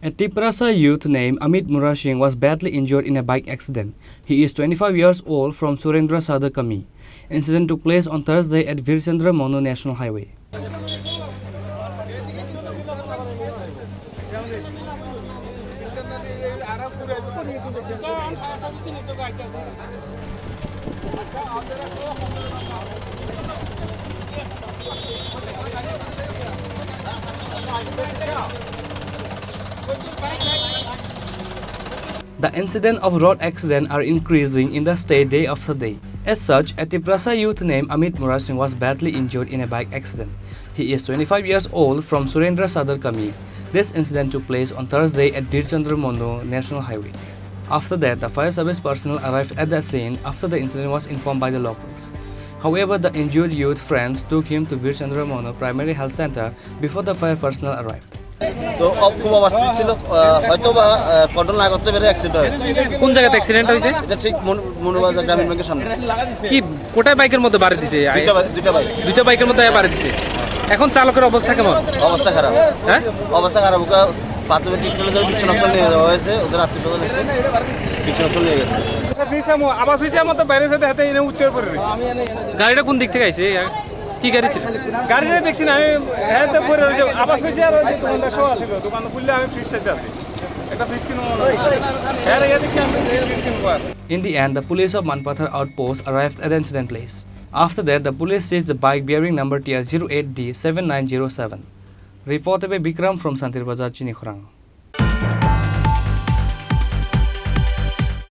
A Tiprasa youth named Amit Murasing was badly injured in a bike accident. He is 25 years old from Surendra Sadar Kami. Incident took place on Thursday at Virchandra Mono National Highway. The incidents of road accident are increasing in the state day after day. As such, a Tiprasa youth named Amit Murasing was badly injured in a bike accident. He is 25 years old from Surendra Sadar Kami. This incident took place on Thursday at Virchandra Mono National Highway. After that, the fire service personnel arrived at the scene after the incident was informed by the locals. However, the injured youth friends took him to Virchandra Mono Primary Health Center before the fire personnel arrived. তো খুব অবস্থা ছিল হয়তো বা control না করতে পেরে accident হয়েছে। কোন জায়গাতে অ্যাক্সিডেন্ট হয়েছে? এটা ঠিক মনুবাজার গ্রামীণ ব্যাংকের সামনে। কি কোটায় বাইকের মধ্যে বাড়ি দিছে? দুইটা বাইকের মধ্যে বাড়ি দিছে। এখন চালকের অবস্থা কেমন? অবস্থা খারাপ। হ্যাঁ, অবস্থা খারাপ। ওকে প্রাথমিক ট্রিটমেন্টের জন্য বিছানাস্থল নিয়ে যাওয়া হয়েছে। ওদের আত্মীয়স্বজন এসে বিছানাস্থল নিয়ে গেছে। আবাস হয়েছে আমাদের বাইরে সাথে হাতে এনে উত্তর করে রয়েছে। গাড়িটা কোন দিক থেকে আইছে? কি গাড়ি ছিল? গাড়িটা দেখছি না, আমি হাতে পরে রয়েছে। আবাস হয়েছে আর ওই দোকানটা শো আছিল। দোকান খুললে আমি ফ্রিজ চাইতে আছি। একটা ফ্রিজ কিনবো মনে হয়। হ্যাঁ, দেখছি আমি ফ্রিজ কিনবো। In the end, the police of Manpathar outpost arrived at the incident place. After that, the police seized the bike bearing number TR08D7907. Reported by Bikram from Santir Bazar, Chini, Khorang.